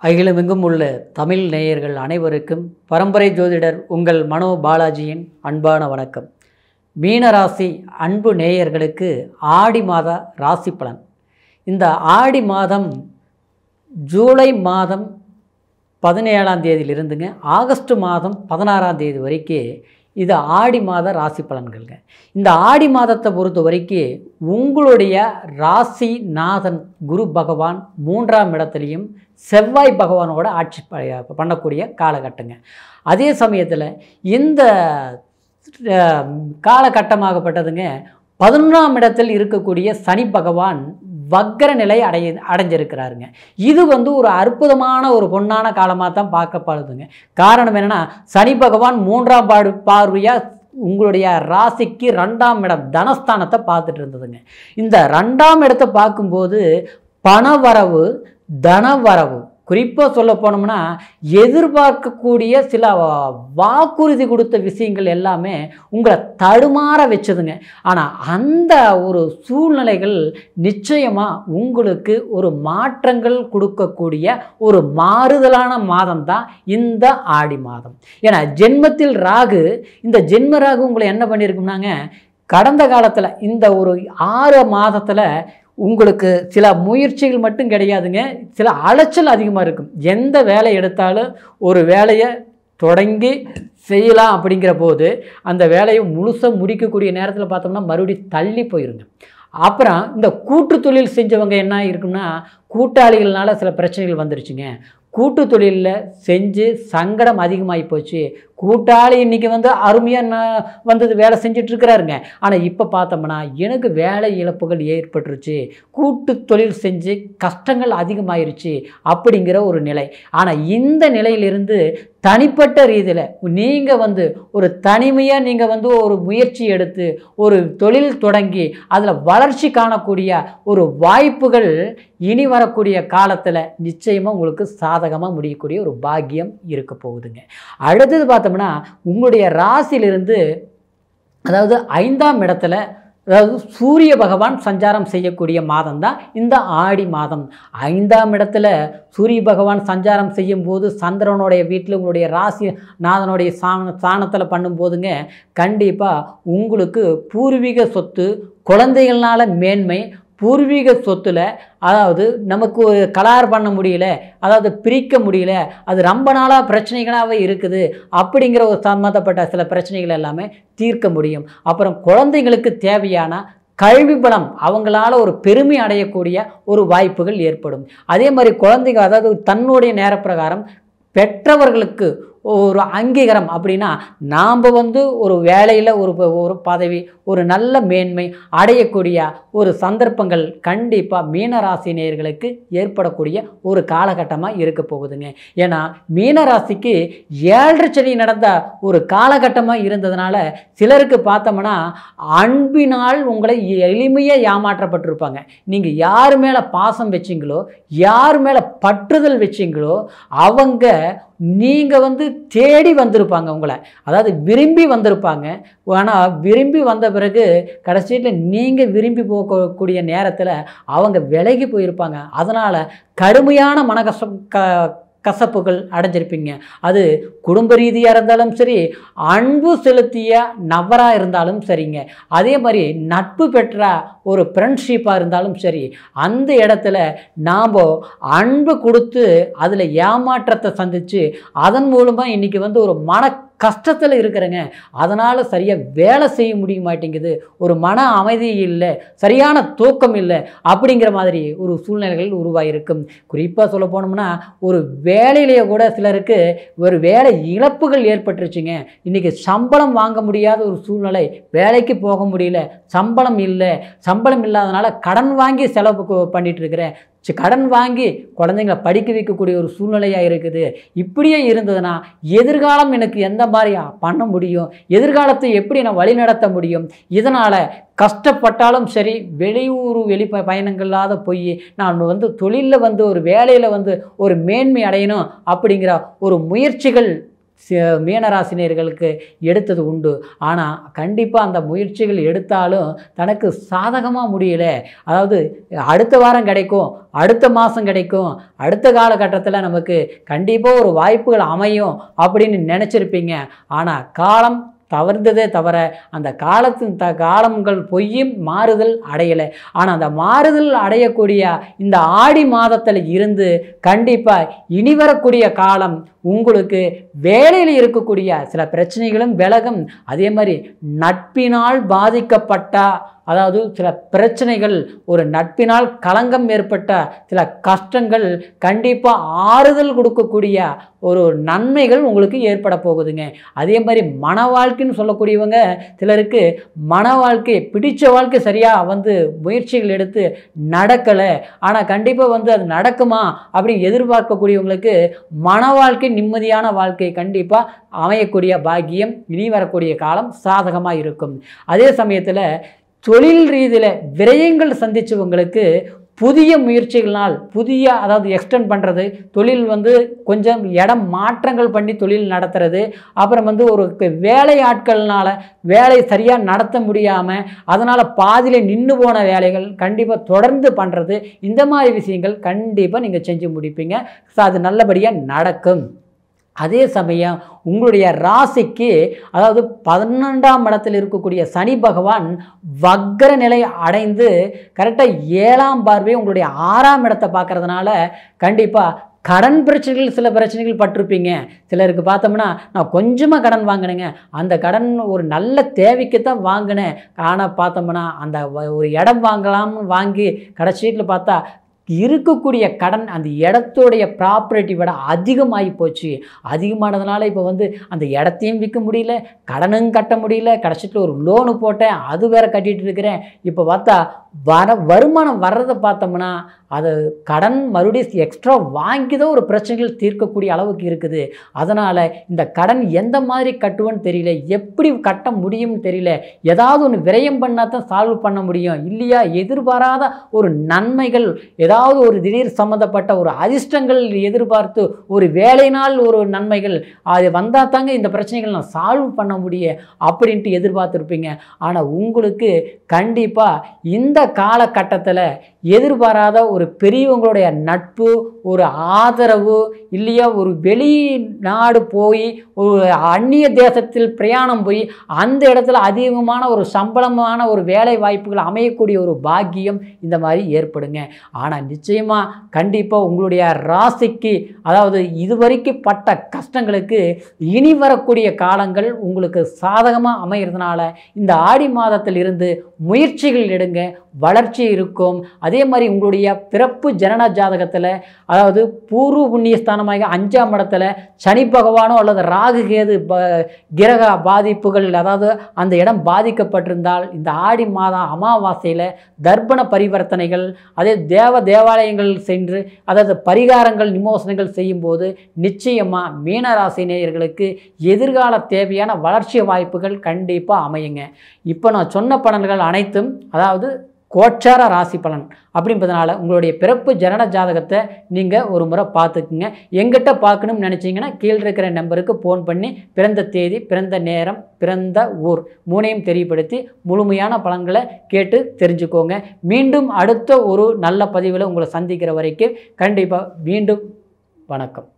அகிலமெங்கும் உள்ள தமிழ் நேயர்கள் அனைவருக்கும் பரம்பரை ஜோதிடர் உங்கள் மனோ பாலாஜியின் அன்பான வணக்கம். மீனராசி அன்பு நேயர்களுக்கு ஆடி மாத ராசி பலன். இந்த ஆடி மாதம் ஜூலை மாதம் 17ஆம் தேதியிலிருந்துங்க ஆகஸ்ட் மாதம் 16ஆம் தேதி வரைக்கும் இது ஆடி மாத ராசி பலன்கள்ங்க. இந்த ஆடி மாதத்தை பொறுத்த வரைக்கும் உங்களுடைய ராசி நாதன் குரு பகவான் 3ஆம் இடத்துலையும் செவ்வாய் பகவானோட ஆட்சி பண்ணக்கூடிய காலகட்டங்க. அதே சமயத்தில் இந்த காலகட்டமாகப்பட்டதுங்க 11ஆம் இடத்தில் இருக்கக்கூடிய சனி பகவான் வக்கர நிலை அடைஞ்சிருக்கிறாருங்க. இது ஒரு அற்புதமான ஒரு பொன்னான காலமாக தான் பார்க்கப்படுதுங்க. காரணம் என்னென்னா, சனி பகவான் 3ஆம் பார்வையாக உங்களுடைய ராசிக்கு 2ஆம் இடம் தனஸ்தானத்தை பார்த்துட்டு இருந்ததுங்க. இந்த 2ஆம் இடத்தை பார்க்கும்போது பணவரவு தனவரவு, குறிப்பாக சொல்ல போனோம்னா எதிர்பார்க்கக்கூடிய சில வாக்குறுதி கொடுத்த விஷயங்கள் எல்லாமே உங்களை தடுமாற வச்சதுங்க. ஆனால் அந்த ஒரு சூழ்நிலைகள் நிச்சயமாக உங்களுக்கு ஒரு மாற்றங்கள் கொடுக்கக்கூடிய ஒரு மாறுதலான மாதம் தான் இந்த ஆடி மாதம். ஏன்னா ஜென்மத்தில் ராகு, இந்த ஜென்ம ராகு உங்களை என்ன பண்ணியிருக்கும்னாங்க, கடந்த காலத்தில் இந்த ஒரு 6 மாதத்தில் உங்களுக்கு சில முயற்சிகள் மட்டும் கிடையாதுங்க, சில அலைச்சல் அதிகமாக இருக்கும். எந்த வேலை எடுத்தாலும் ஒரு வேலையை தொடங்கி செய்யலாம் அப்படிங்கிற போது அந்த வேலையை முழுசாக முடிக்கக்கூடிய நேரத்தில் பார்த்தோம்னா மறுபடியும் தள்ளி போயிருங்க. அப்புறம் இந்த கூட்டு தொழில் செஞ்சவங்க என்ன இருக்குன்னா, கூட்டாளிகள்னால சில பிரச்சனைகள் வந்துருச்சுங்க. கூட்டு தொழிலில் செஞ்சு சங்கடம் அதிகமாகி போச்சு. கூட்டாளி இன்றைக்கி அருமையாக வேலை செஞ்சிட்ருக்கிறாருங்க. ஆனால் இப்போ பார்த்தோம்னா எனக்கு வேலை இழப்புகள் ஏற்பட்டுருச்சு, கூட்டு தொழில் செஞ்சு கஷ்டங்கள் அதிகமாயிருச்சு அப்படிங்கிற ஒரு நிலை. ஆனால் இந்த நிலையிலிருந்து தனிப்பட்ட ரீதியில் நீங்கள் ஒரு தனிமையாக நீங்கள் ஒரு முயற்சி எடுத்து ஒரு தொழில் தொடங்கி அதில் வளர்ச்சி காணக்கூடிய ஒரு வாய்ப்புகள் இனி வரக்கூடிய காலத்தில் நிச்சயமாக உங்களுக்கு சாதகமாக முடியக்கூடிய ஒரு பாக்கியம் இருக்க போகுதுங்க. அடுத்தது பார்த்தோம்னா உங்களுடைய ராசியிலிருந்து, அதாவது 5ஆம் இடத்துல, அதாவது சூரிய பகவான் சஞ்சாரம் செய்யக்கூடிய மாதம் தான் இந்த ஆடி மாதம். 5ஆம் இடத்துல சூரிய பகவான் சஞ்சாரம் செய்யும் போது சந்திரனுடைய வீட்டில் உங்களுடைய ராசி நாதனுடைய ஸ்தானத்தில் பண்ணும்போதுங்க கண்டிப்பாக உங்களுக்கு பூர்வீக சொத்து, குழந்தைகள்னால மேன்மை, பூர்வீக சொத்தில் அதாவது நமக்கு ஒரு கலார் பண்ண முடியல, அதாவது பிரிக்க முடியல, அது ரொம்ப நாளாக பிரச்சனைகளாகவே இருக்குது அப்படிங்கிற ஒரு சம்மந்தப்பட்ட சில பிரச்சனைகள் எல்லாமே தீர்க்க முடியும். அப்புறம் குழந்தைங்களுக்கு தேவையான கல்வி பலம், அவங்களால ஒரு பெருமை அடையக்கூடிய ஒரு வாய்ப்புகள் ஏற்படும். அதே மாதிரி குழந்தைங்க, அதாவது தன்னுடைய நேரப்பிரகாரம் பெற்றவர்களுக்கு ஒரு அங்கீகாரம் அப்படின்னா நாம் ஒரு வேலையில் ஒரு பதவி, ஒரு நல்ல மேன்மை அடையக்கூடிய ஒரு சந்தர்ப்பங்கள் கண்டிப்பாக மீனராசி நேயர்களுக்கு ஏற்படக்கூடிய ஒரு காலகட்டமாக இருக்க போகுதுங்க. ஏன்னா மீனராசிக்கு 7 சனி நடந்த ஒரு காலகட்டமாக இருந்ததுனால சிலருக்கு பார்த்தோம்னா அன்பினால் உங்களை எளிமையாக ஏமாற்றப்பட்டிருப்பாங்க. நீங்கள் யார் மேலே பாசம் வச்சிங்களோ, யார் மேலே பற்றுதல் வச்சிங்களோ அவங்க நீங்கள் தேடி வந்திருப்பாங்க உங்களை, அதாவது விரும்பி வந்திருப்பாங்க. ஆனால் விரும்பி வந்த பிறகு கடைசியில் நீங்கள் விரும்பி போகக்கூடிய நேரத்தில் அவங்க விலகி போயிருப்பாங்க. அதனால் கடுமையான கசப்புகள் அடைஞ்சிருப்பீங்க. அது குடும்ப ரீதியாக இருந்தாலும் சரி, அன்பு செலுத்திய நபராக இருந்தாலும் சரிங்க, அதே மாதிரி நட்பு பெற்ற ஒரு ஃப்ரெண்ட்ஷிப்பாக இருந்தாலும் சரி, அந்த இடத்துல நாம் அன்பு கொடுத்து அதில் ஏமாற்றத்தை சந்தித்து அதன் மூலமாக இன்றைக்கி ஒரு மன கஷ்டத்தில் இருக்கிறேங்க. அதனால் சரியாக வேலை செய்ய முடிய மாட்டேங்குது, ஒரு மன அமைதி இல்லை, சரியான தூக்கம் இல்லை அப்படிங்கிற மாதிரி ஒரு சூழ்நிலைகள் உருவாகிருக்கும். குறிப்பாக சொல்ல போனோம்னா ஒரு வேலையிலேயே கூட சிலருக்கு ஒரு வேலை இழப்புகள் ஏற்பட்டுருச்சுங்க. இன்றைக்கி சம்பளம் வாங்க முடியாத ஒரு சூழ்நிலை, வேலைக்கு போக முடியல, சம்பளம் இல்லை, சம்பளம் இல்லாதனால கடன் வாங்கி செலவு பண்ணிகிட்டு இருக்கிறேன், கடன் வாங்கி குழந்தைங்களை படிக்க வைக்கக்கூடிய ஒரு சூழ்நிலையாக இருக்குது. இப்படியே இருந்ததுன்னா எதிர்காலம் எனக்கு எந்த மாதிரி பண்ண முடியும், எதிர்காலத்தை எப்படி நான் வழி நடத்த முடியும், இதனால் கஷ்டப்பட்டாலும் சரி வெளியூர் பயணங்களாத போய் நான் தொழிலில் ஒரு வேலையில் ஒரு மேன்மை அடையணும் அப்படிங்கிற ஒரு முயற்சிகள் மீனராசினியர்களுக்கு எடுத்தது உண்டு. ஆனால் கண்டிப்பாக அந்த முயற்சிகள் எடுத்தாலும் தனக்கு சாதகமாக முடியல. அதாவது அடுத்த வாரம் கிடைக்கும், அடுத்த மாதம் கிடைக்கும், அடுத்த காலகட்டத்தில் நமக்கு கண்டிப்பாக ஒரு வாய்ப்புகள் அமையும் அப்படின்னு நினச்சிருப்பீங்க. ஆனால் காலம் தவறுந்ததே தவிர அந்த காலங்கள் பொய்யும் மாறுதல் அடையலை. ஆனால் அந்த மாறுதல் அடையக்கூடிய இந்த ஆடி மாதத்தில் இருந்து கண்டிப்பாக இனி வரக்கூடிய காலம் உங்களுக்கு வேலையில் இருக்கக்கூடிய சில பிரச்சனைகளும் விலகும். அதே மாதிரி நட்பினால் பாதிக்கப்பட்ட, அதாவது சில பிரச்சனைகள், ஒரு நட்பினால் களங்கம் ஏற்பட்ட சில கஷ்டங்கள் கண்டிப்பாக ஆறுதல் கொடுக்கக்கூடிய ஒரு நன்மைகள் உங்களுக்கு ஏற்பட போகுதுங்க. அதே மாதிரி மன வாழ்க்கைன்னு சொல்லக்கூடியவங்க சிலருக்கு மன வாழ்க்கை பிடிச்ச வாழ்க்கை சரியாக முயற்சிகள் எடுத்து நடக்கலை. ஆனால் கண்டிப்பாக அது நடக்குமா அப்படின்னு எதிர்பார்க்கக்கூடியவங்களுக்கு மன வாழ்க்கை நிம்மதியான வாழ்க்கை கண்டிப்பாக அமையக்கூடிய பாக்கியம் இனி வரக்கூடிய காலம் சாதகமாக இருக்கும். அதே சமயத்தில் தொழில் ரீதியில் விரயங்கள் சந்திச்சவங்களுக்கு புதிய முயற்சிகளால் அதாவது எக்ஸ்டெண்ட் பண்ணுறது, தொழில் கொஞ்சம் இடம் மாற்றங்கள் பண்ணி தொழில் நடத்துறது, அப்புறம் ஒரு வேலை ஆட்கள்னால வேலை சரியாக நடத்த முடியாமல் அதனால் பாதியில் நின்று போன வேலைகள் கண்டிப்பாக தொடர்ந்து பண்ணுறது, இந்த மாதிரி விஷயங்கள் கண்டிப்பாக நீங்கள் செஞ்சு முடிப்பீங்க. ஸோ அது நல்லபடியாக நடக்கும். அதே சமயம் உங்களுடைய ராசிக்கு, அதாவது 12ஆம் இடத்தில் இருக்கக்கூடிய சனி பகவான் வக்ர நிலை அடைந்து கரெக்டாக 7ஆம் பார்வை உங்களுடைய 6ஆம் இடத்தை பார்க்கறதுனால கண்டிப்பாக கடன் பிரச்சனைகள், சில பிரச்சனைகள் பட்டிருப்பீங்க. சிலருக்கு பார்த்தோம்னா நான் கொஞ்சமாக கடன் வாங்கினேங்க, அந்த கடன் ஒரு நல்ல தேவைக்கு தான் வாங்கினேன், ஆனால் பார்த்தோம்னா அந்த ஒரு இடம் வாங்கலாம்னு வாங்கி கடைசி வீட்டில் பார்த்தா இருக்கக்கூடிய கடன் அந்த இடத்தோடைய ப்ராப்பர்ட்டி விட அதிகமாகி போச்சு. அதிகமானதுனால இப்போ அந்த இடத்தையும் விற்க முடியல, கடனும் கட்ட முடியல, கடைசியில் ஒரு லோனு போட்டேன், அது வேற கட்டிகிட்டு இருக்கிறேன். இப்போ பார்த்தா வருமானம் வர்றதை பார்த்தோம்னா அது கடன் மறுபடியும் எக்ஸ்ட்ரா வாங்கி தான் ஒரு பிரச்சனைகள் தீர்க்கக்கூடிய அளவுக்கு இருக்குது. அதனால் இந்த கடன் எந்த மாதிரி கட்டுவோன்னு தெரியல, எப்படி கட்ட முடியும்னு தெரியல, ஏதாவது ஒன்று விரயம் பண்ணால் தான் சால்வ் பண்ண முடியும், இல்லையா எதிர்பாராத ஒரு நன்மைகள், ஏதாவது ஒரு திடீர் சம்மந்தப்பட்ட ஒரு அதிர்ஷ்டங்கள் எதிர்பார்த்து ஒரு வேலையினால் ஒரு நன்மைகள் அது வந்தால் தாங்க இந்த பிரச்சனைகள் நான் சால்வ் பண்ண முடியும் அப்படின்ட்டு எதிர்பார்த்துருப்பீங்க. ஆனால் உங்களுக்கு கண்டிப்பாக இந்த காலகட்டத்தில் எதிர்பாராத ஒரு பெரியவங்களுடைய நட்பு, ஒரு ஆதரவு, இல்லையா ஒரு வெளிநாடு போய் ஒரு அந்நிய தேசத்தில் பிரயாணம் போய் அந்த இடத்துல அதிகமான ஒரு சம்பளமான ஒரு வேலை வாய்ப்புகள் அமையக்கூடிய ஒரு பாக்கியம் இந்த மாதிரி ஏற்படுங்க. ஆனால் நிச்சயமாக கண்டிப்பாக உங்களுடைய ராசிக்கு, அதாவது இதுவரைக்கும் பட்ட கஷ்டங்களுக்கு இனி வரக்கூடிய காலங்கள் உங்களுக்கு சாதகமாக அமைகிறதுனால இந்த ஆடி மாதத்தில் இருந்து முயற்சிகள் எடுங்க, வளர்ச்சி இருக்கும். அதே மாதிரி உங்களுடைய பிறப்பு ஜனன ஜாதகத்தில், அதாவது பூர்வ புண்ணிய ஸ்தானமாக 5ஆம் இடத்துல சனி பகவானோ அல்லது ராகு கேது கிரக பாதிப்புகள், அதாவது அந்த இடம் பாதிக்கப்பட்டிருந்தால் இந்த ஆடி மாதம் அமாவாசையில் தர்ப்பண பரிவர்த்தனைகள், அதே தேவாலயங்கள் சென்று அதாவது பரிகாரங்கள் நிமோசனங்கள் செய்யும்போது நிச்சயமாக மீனராசி நேயர்களுக்கு எதிர்கால தேவையான வளர்ச்சி வாய்ப்புகள் கண்டிப்பாக அமையுங்க. இப்போ நான் சொன்ன பலன்கள் அனைத்தும் அதாவது கோச்சார ராசி பலன் அப்படின்றதுனால உங்களுடைய பிறப்பு ஜனன ஜாதகத்தை நீங்கள் ஒரு முறை பார்த்துக்குங்க. எங்கிட்ட பார்க்கணும்னு நினச்சிங்கன்னா கீழே இருக்கிற நம்பருக்கு ஃபோன் பண்ணி பிறந்த தேதி, பிறந்த நேரம், பிறந்த ஊர் 3ஐயும் தெரியப்படுத்தி முழுமையான பலன்களை கேட்டு தெரிஞ்சுக்கோங்க. மீண்டும் அடுத்த ஒரு நல்ல பதிவில் உங்களை சந்திக்கிற வரைக்கும் கண்டிப்பாக மீண்டும் வணக்கம்.